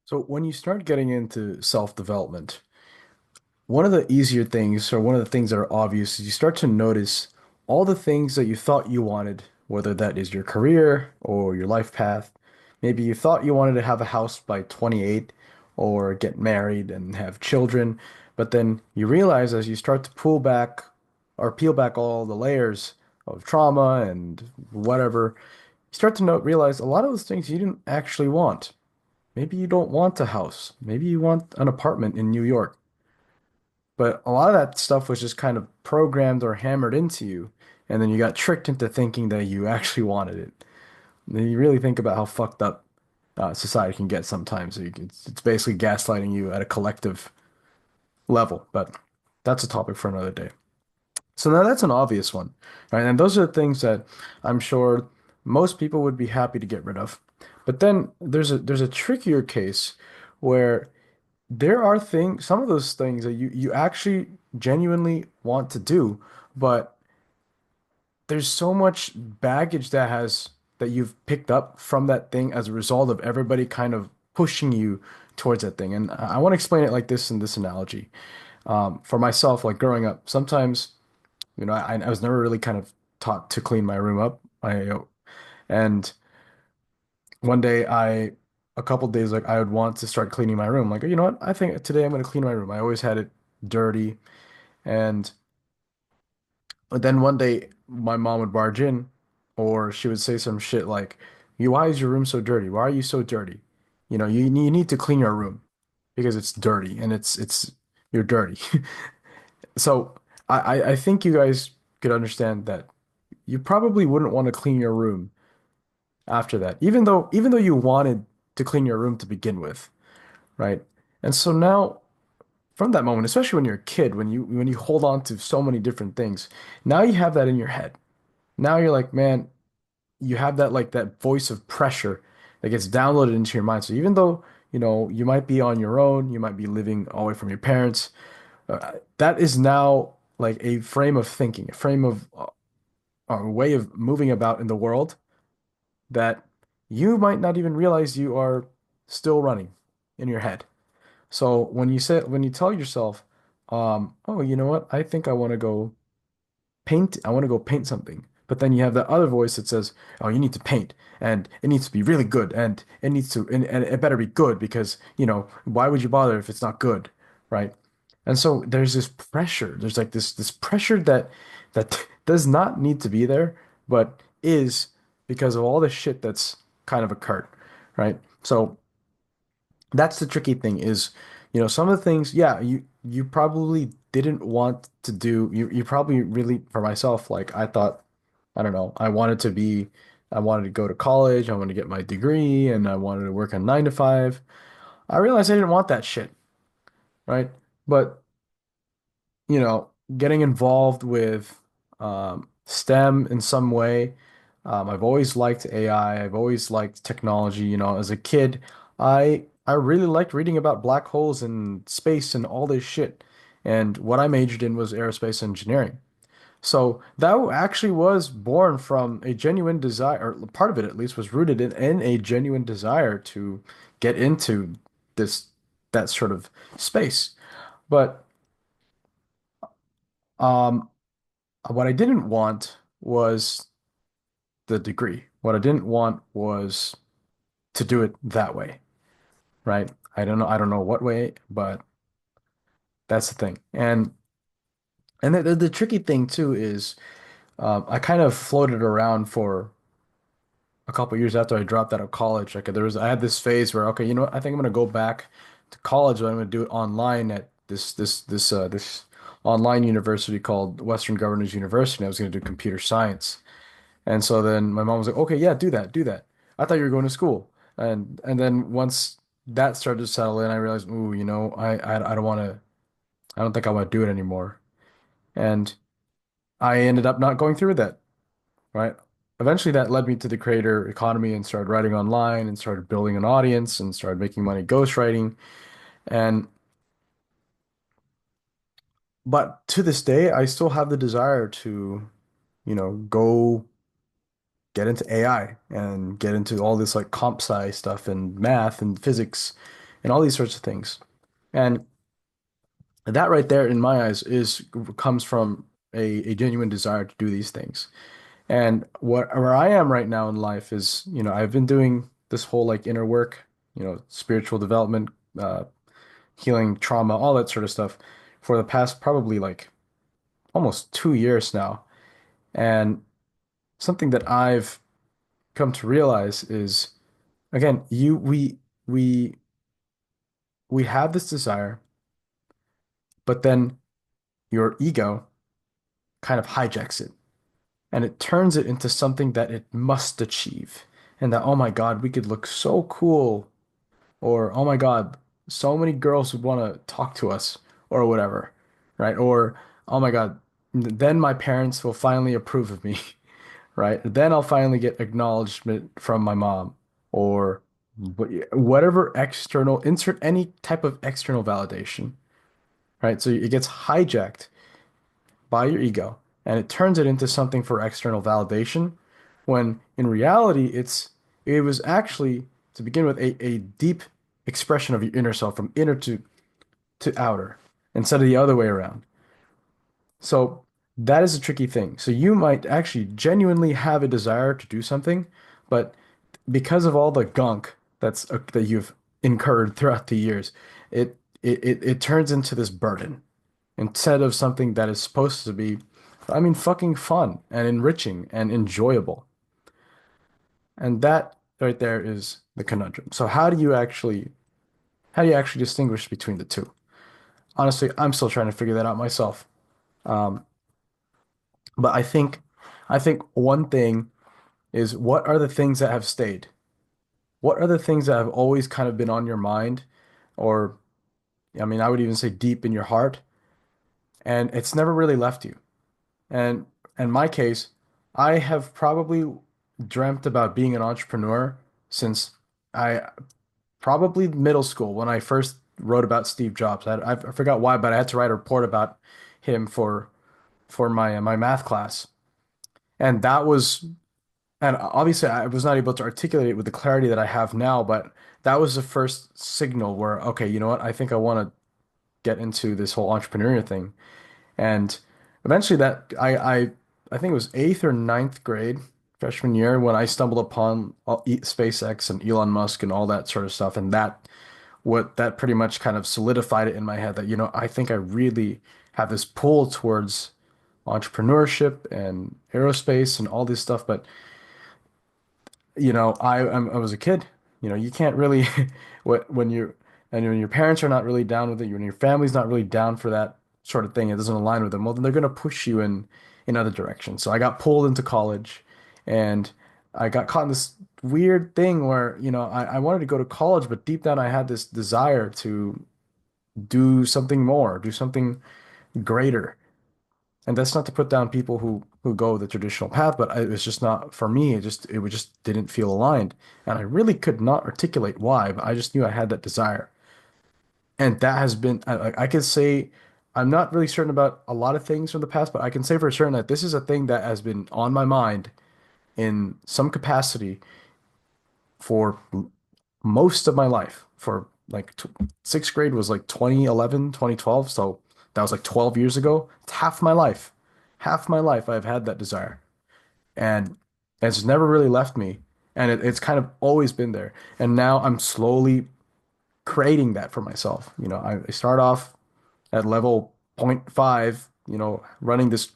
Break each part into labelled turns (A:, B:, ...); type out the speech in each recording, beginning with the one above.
A: So when you start getting into self-development, one of the easier things, or one of the things that are obvious, is you start to notice all the things that you thought you wanted, whether that is your career or your life path. Maybe you thought you wanted to have a house by 28 or get married and have children, but then you realize as you start to pull back or peel back all the layers of trauma and whatever, you start to realize a lot of those things you didn't actually want. Maybe you don't want a house. Maybe you want an apartment in New York. But a lot of that stuff was just kind of programmed or hammered into you. And then you got tricked into thinking that you actually wanted it. And then you really think about how fucked up society can get sometimes. It's basically gaslighting you at a collective level. But that's a topic for another day. So now that's an obvious one, right? And those are the things that I'm sure most people would be happy to get rid of. But then there's a trickier case where there are things, some of those things that you actually genuinely want to do, but there's so much baggage that you've picked up from that thing as a result of everybody kind of pushing you towards that thing. And I want to explain it like this in this analogy. For myself, like growing up, sometimes, I was never really kind of taught to clean my room up. And one day a couple days, like I would want to start cleaning my room. Like, you know what? I think today I'm going to clean my room. I always had it dirty. And but then one day my mom would barge in or she would say some shit like, you, why is your room so dirty? Why are you so dirty? You need to clean your room because it's dirty and you're dirty. So I think you guys could understand that you probably wouldn't want to clean your room after that, even though you wanted to clean your room to begin with, right? And so now from that moment, especially when you're a kid, when you hold on to so many different things, now you have that in your head. Now you're like, man, you have that like that voice of pressure that gets downloaded into your mind. So even though, you might be on your own, you might be living away from your parents, that is now like a frame of thinking, a frame of a way of moving about in the world that you might not even realize you are still running in your head. So when you tell yourself, oh, you know what? I think I want to go paint. I want to go paint something. But then you have that other voice that says, oh, you need to paint and it needs to be really good and and it better be good because, why would you bother if it's not good, right? And so there's this pressure. There's like this pressure that does not need to be there, but is because of all the shit that's kind of occurred, right? So that's the tricky thing is, some of the things, yeah, you probably didn't want to do. You probably really, for myself, like I thought, I don't know, I wanted to go to college, I wanted to get my degree, and I wanted to work a 9 to 5. I realized I didn't want that shit, right? But getting involved with STEM in some way. I've always liked AI. I've always liked technology. As a kid, I really liked reading about black holes and space and all this shit. And what I majored in was aerospace engineering. So that actually was born from a genuine desire, or part of it at least was rooted in a genuine desire to get into this that sort of space. But um, what I didn't want was the degree. What I didn't want was to do it that way, right? I don't know what way, but that's the thing. And the tricky thing too is I kind of floated around for a couple years after I dropped out of college. Like I had this phase where, okay, you know what? I think I'm gonna go back to college, but I'm gonna do it online at this online university called Western Governors University. I was gonna do computer science. And so then my mom was like, okay, yeah, do that, do that. I thought you were going to school. And then once that started to settle in, I realized, ooh, I don't want to, I don't think I want to do it anymore. And I ended up not going through with that, right? Eventually that led me to the creator economy and started writing online and started building an audience and started making money ghostwriting. And but to this day, I still have the desire to, go get into AI and get into all this like comp sci stuff and math and physics and all these sorts of things. And that right there, in my eyes, is comes from a genuine desire to do these things. And what where I am right now in life is, I've been doing this whole like inner work, spiritual development, uh, healing trauma, all that sort of stuff for the past probably like almost 2 years now. And something that I've come to realize is, again, we we have this desire, but then your ego kind of hijacks it and it turns it into something that it must achieve. And that, oh my God, we could look so cool. Or, oh my God, so many girls would want to talk to us or whatever, right? Or, oh my God, then my parents will finally approve of me, right? Then I'll finally get acknowledgement from my mom or whatever external, insert any type of external validation, right? So it gets hijacked by your ego and it turns it into something for external validation when in reality it was actually to begin with a deep expression of your inner self from inner to outer instead of the other way around. So that is a tricky thing. So you might actually genuinely have a desire to do something, but because of all the gunk that you've incurred throughout the years, it turns into this burden instead of something that is supposed to be, I mean, fucking fun and enriching and enjoyable. And that right there is the conundrum. So how do you actually distinguish between the two? Honestly, I'm still trying to figure that out myself. Um, but I think one thing is what are the things that have stayed? What are the things that have always kind of been on your mind, or I mean, I would even say deep in your heart, and it's never really left you. And in my case, I have probably dreamt about being an entrepreneur since I probably middle school when I first wrote about Steve Jobs. I forgot why, but I had to write a report about him for my math class, and that was and obviously I was not able to articulate it with the clarity that I have now, but that was the first signal where okay, you know what? I think I want to get into this whole entrepreneurial thing. And eventually that I think it was eighth or ninth grade, freshman year, when I stumbled upon SpaceX and Elon Musk and all that sort of stuff. And that pretty much kind of solidified it in my head that, I think I really have this pull towards entrepreneurship and aerospace and all this stuff. But I was a kid. You can't really when you and when your parents are not really down with it, when your family's not really down for that sort of thing, it doesn't align with them. Well, then they're gonna push you in other directions. So I got pulled into college, and I got caught in this weird thing where I wanted to go to college, but deep down I had this desire to do something more, do something greater. And that's not to put down people who go the traditional path, but it was just not for me. It just didn't feel aligned, and I really could not articulate why, but I just knew I had that desire, and that has been. I could say I'm not really certain about a lot of things from the past, but I can say for certain that this is a thing that has been on my mind in some capacity for most of my life. For like t sixth grade was like 2011, 2012, so that was like 12 years ago. It's half my life. Half my life I've had that desire. And it's never really left me. And it's kind of always been there. And now I'm slowly creating that for myself. I start off at level zero point 0.5, running this,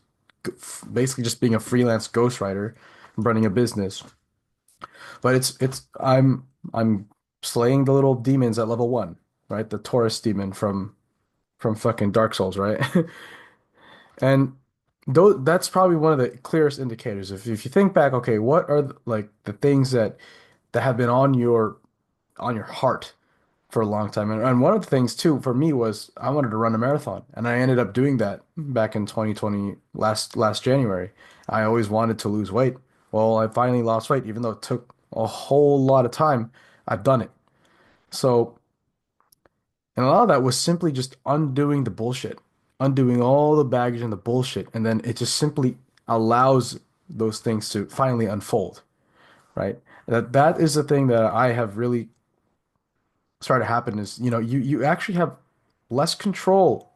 A: basically just being a freelance ghostwriter, running a business. But I'm slaying the little demons at level 1, right? The Taurus demon from fucking Dark Souls, right? And that's probably one of the clearest indicators. If you think back, okay, what are like the things that have been on your heart for a long time? And one of the things too for me was I wanted to run a marathon, and I ended up doing that back in 2020, last January. I always wanted to lose weight. Well, I finally lost weight, even though it took a whole lot of time. I've done it. So, and a lot of that was simply just undoing the bullshit, undoing all the baggage and the bullshit, and then it just simply allows those things to finally unfold, right? That is the thing that I have really start to happen is, you actually have less control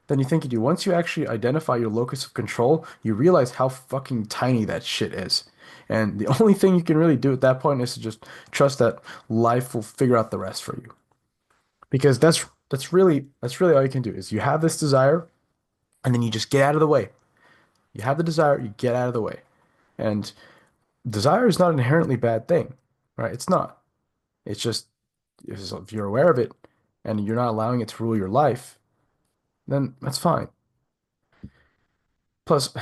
A: than you think you do. Once you actually identify your locus of control, you realize how fucking tiny that shit is. And the only thing you can really do at that point is to just trust that life will figure out the rest for you. Because that's really all you can do is you have this desire and then you just get out of the way. You have the desire, you get out of the way. And desire is not an inherently bad thing, right? It's not. It's just if you're aware of it and you're not allowing it to rule your life, then that's fine. Plus,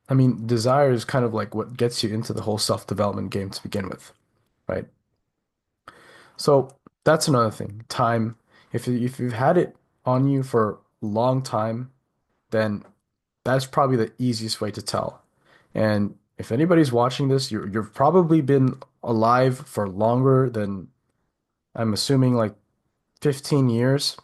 A: I mean, desire is kind of like what gets you into the whole self-development game to begin with, right? So that's another thing. Time. If you've had it on you for a long time, then that's probably the easiest way to tell. And if anybody's watching this, you've probably been alive for longer than I'm assuming like 15 years.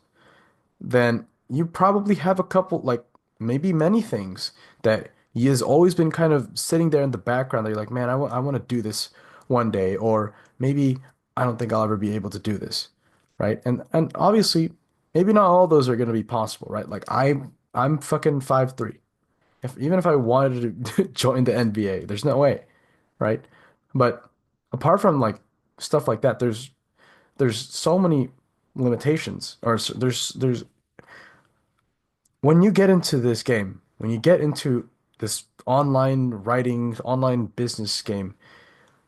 A: Then you probably have a couple, like maybe many things that he has always been kind of sitting there in the background that you're like, man, I want to do this one day, or maybe I don't think I'll ever be able to do this, right? And obviously, maybe not all those are going to be possible, right? Like I'm fucking 5'3". Even if I wanted to join the NBA, there's no way, right? But apart from like stuff like that, there's so many limitations, or there's when you get into this game, when you get into this online writing, online business game,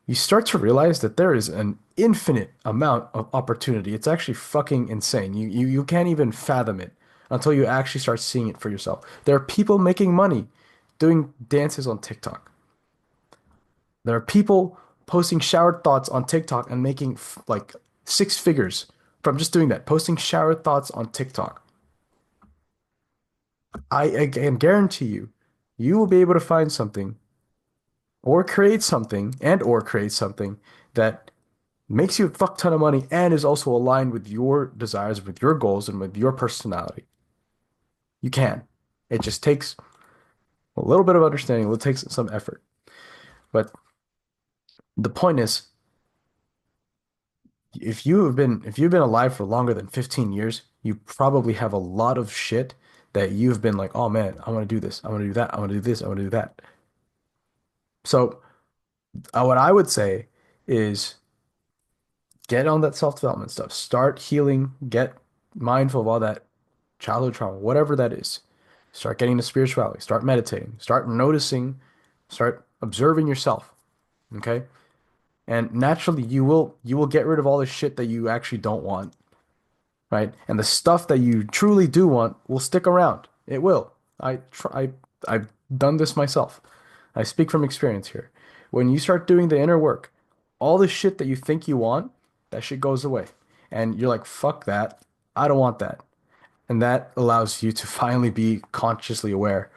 A: you start to realize that there is an infinite amount of opportunity. It's actually fucking insane. You can't even fathom it until you actually start seeing it for yourself. There are people making money doing dances on TikTok. There are people posting showered thoughts on TikTok and making like six figures from just doing that, posting showered thoughts on TikTok. I can guarantee you, you will be able to find something or create something that makes you a fuck ton of money and is also aligned with your desires, with your goals, and with your personality. You can. It just takes a little bit of understanding. It takes some effort. But the point is, if you've been alive for longer than 15 years, you probably have a lot of shit that you've been like, oh man, I want to do this. I want to do that. I want to do this. I want to do that. So what I would say is get on that self-development stuff. Start healing. Get mindful of all that childhood trauma, whatever that is. Start getting to spirituality. Start meditating. Start noticing. Start observing yourself. Okay? And naturally, you will get rid of all the shit that you actually don't want, right? And the stuff that you truly do want will stick around. It will. I've done this myself. I speak from experience here. When you start doing the inner work, all the shit that you think you want, that shit goes away. And you're like, fuck that. I don't want that. And that allows you to finally be consciously aware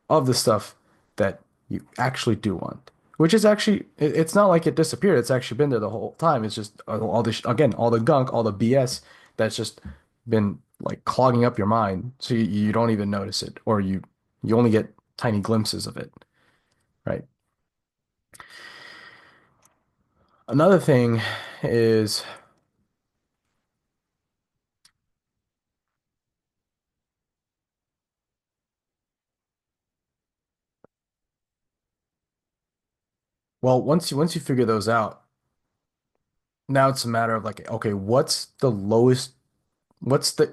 A: of the stuff that you actually do want. Which is actually, it's not like it disappeared. It's actually been there the whole time. It's just all this, again, all the gunk, all the BS that's just been like clogging up your mind. So you don't even notice it, or you only get tiny glimpses of it, right? Another thing is, well, once you figure those out, now it's a matter of like, okay, what's the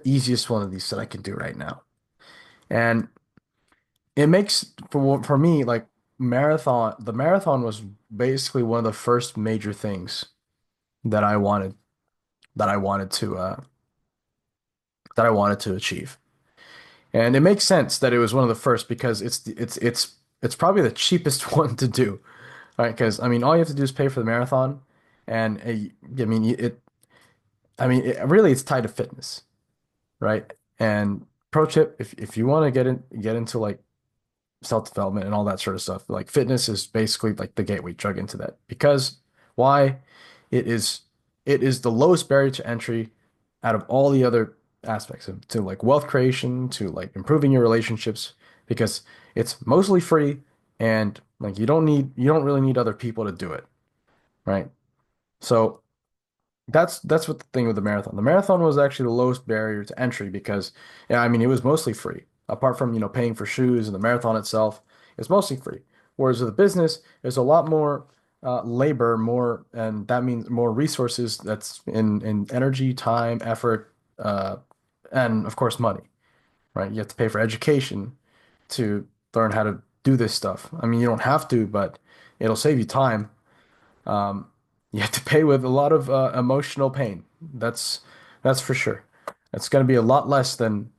A: easiest one of these that I can do right now? And it makes for me like the marathon was basically one of the first major things that I wanted that I wanted to that I wanted to achieve. And it makes sense that it was one of the first because it's probably the cheapest one to do, right? Because I mean all you have to do is pay for the marathon and really it's tied to fitness, right? And pro tip, if you want to get into like self-development and all that sort of stuff. Like fitness is basically like the gateway drug into that. Because why? It is it is the lowest barrier to entry out of all the other aspects of to like wealth creation, to like improving your relationships, because it's mostly free and like you don't really need other people to do it, right? So That's what the thing with the marathon. The marathon was actually the lowest barrier to entry because, yeah, I mean, it was mostly free. Apart from, paying for shoes and the marathon itself, it's mostly free. Whereas with the business, there's a lot more labor, more, and that means more resources that's in energy, time, effort, and of course money, right? You have to pay for education to learn how to do this stuff. I mean, you don't have to, but it'll save you time. Um, you have to pay with a lot of emotional pain. That's that's for sure. It's going to be a lot less than,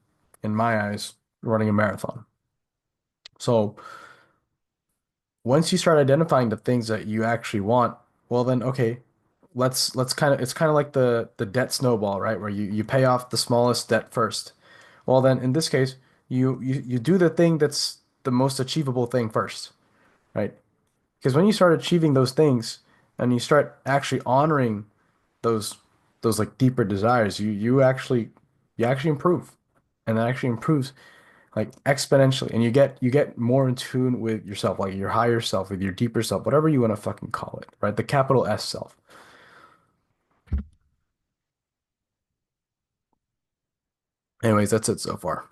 A: in my eyes, running a marathon. So once you start identifying the things that you actually want, well then okay, let's kind of it's kind of like the debt snowball, right? Where you pay off the smallest debt first. Well then in this case, you do the thing that's the most achievable thing first, right? Because when you start achieving those things and you start actually honoring those those like deeper desires, you actually improve. And that actually improves like exponentially. And you get more in tune with yourself, like your higher self, with your deeper self, whatever you want to fucking call it, right? The capital S self. Anyways, that's it so far.